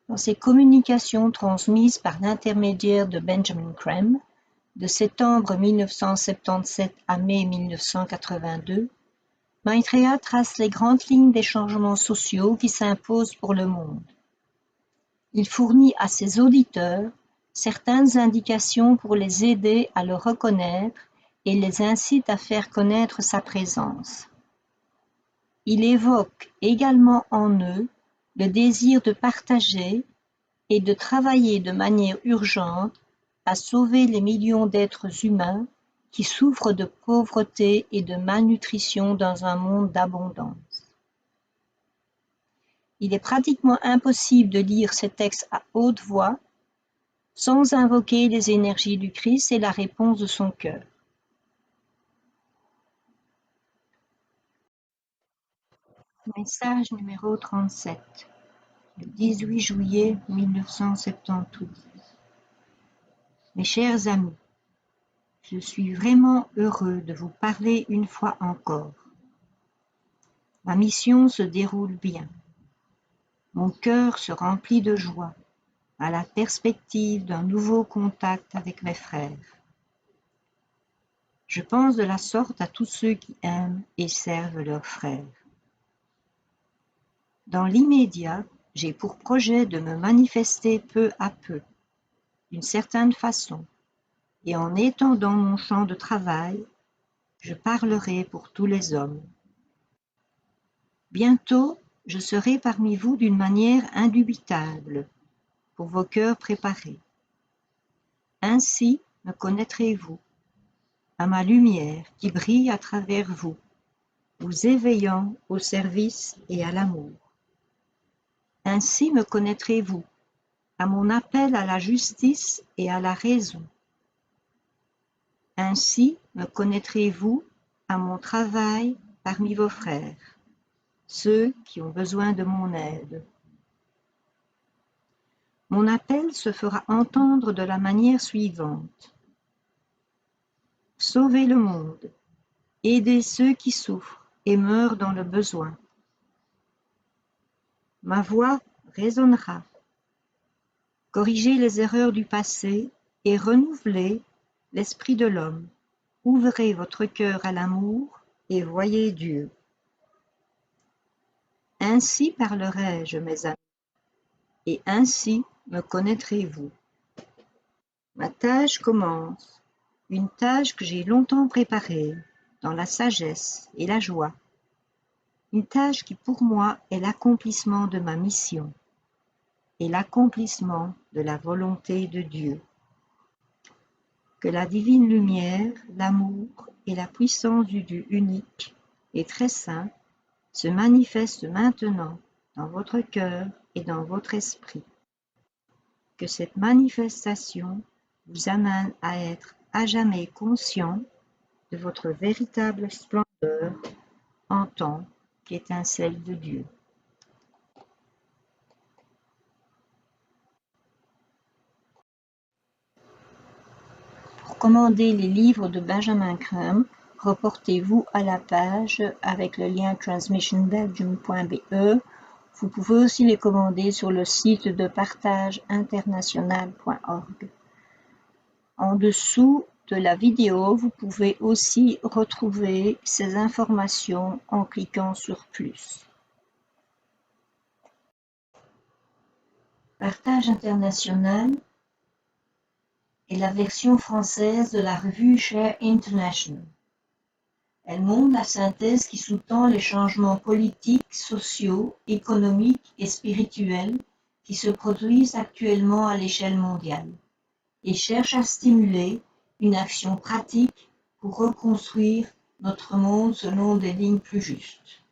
Dans ses communications transmises par l'intermédiaire de Benjamin Creme, de septembre 1977 à mai 1982, Maitreya trace les grandes lignes des changements sociaux qui s'imposent pour le monde. Il fournit à ses auditeurs certaines indications pour les aider à le reconnaître et les incite à faire connaître sa présence. Il évoque également en eux le désir de partager et de travailler de manière urgente à sauver les millions d'êtres humains qui souffrent de pauvreté et de malnutrition dans un monde d'abondance. Il est pratiquement impossible de lire ces textes à haute voix sans invoquer les énergies du Christ et la réponse de son cœur. Message numéro 37, le 18 juillet 1972. Mes chers amis, je suis vraiment heureux de vous parler une fois encore. Ma mission se déroule bien. Mon cœur se remplit de joie à la perspective d'un nouveau contact avec mes frères. Je pense de la sorte à tous ceux qui aiment et servent leurs frères. Dans l'immédiat, j'ai pour projet de me manifester peu à peu, d'une certaine façon, et en étendant mon champ de travail, je parlerai pour tous les hommes. Bientôt, je serai parmi vous d'une manière indubitable, pour vos cœurs préparés. Ainsi me connaîtrez-vous, à ma lumière qui brille à travers vous, vous éveillant au service et à l'amour. Ainsi me connaîtrez-vous, à mon appel à la justice et à la raison. Ainsi me connaîtrez-vous à mon travail parmi vos frères, ceux qui ont besoin de mon aide. Mon appel se fera entendre de la manière suivante. Sauvez le monde, aidez ceux qui souffrent et meurent dans le besoin. Ma voix résonnera. Corrigez les erreurs du passé et renouvelez l'esprit de l'homme. Ouvrez votre cœur à l'amour et voyez Dieu. Ainsi parlerai-je, mes amis, et ainsi me connaîtrez-vous. Ma tâche commence, une tâche que j'ai longtemps préparée, dans la sagesse et la joie. Une tâche qui pour moi est l'accomplissement de ma mission et l'accomplissement de la volonté de Dieu. Que la divine lumière, l'amour et la puissance du Dieu unique et très saint se manifestent maintenant dans votre cœur et dans votre esprit. Que cette manifestation vous amène à être à jamais conscient de votre véritable splendeur en tant qu'étincelle de Dieu. Pour commander les livres de Benjamin Creme, reportez-vous à la page avec le lien transmissionbelgium.be. Vous pouvez aussi les commander sur le site de partageinternational.org. En dessous de la vidéo, vous pouvez aussi retrouver ces informations en cliquant sur plus. Partage international est la version française de la revue Share International. Elle montre la synthèse qui sous-tend les changements politiques, sociaux, économiques et spirituels qui se produisent actuellement à l'échelle mondiale et cherche à stimuler une action pratique pour reconstruire notre monde selon des lignes plus justes.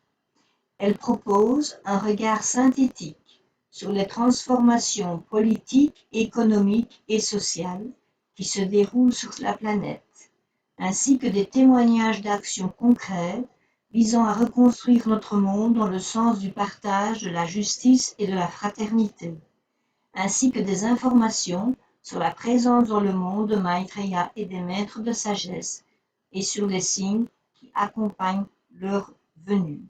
Elle propose un regard synthétique sur les transformations politiques, économiques et sociales qui se déroulent sur la planète, ainsi que des témoignages d'actions concrètes visant à reconstruire notre monde dans le sens du partage, de la justice et de la fraternité, ainsi que des informations sur la présence dans le monde de Maitreya et des maîtres de sagesse et sur les signes qui accompagnent leur venue.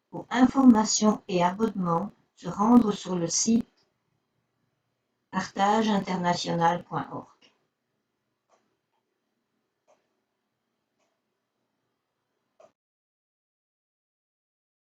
Pour information et abonnement, se rendre sur le site partageinternational.org.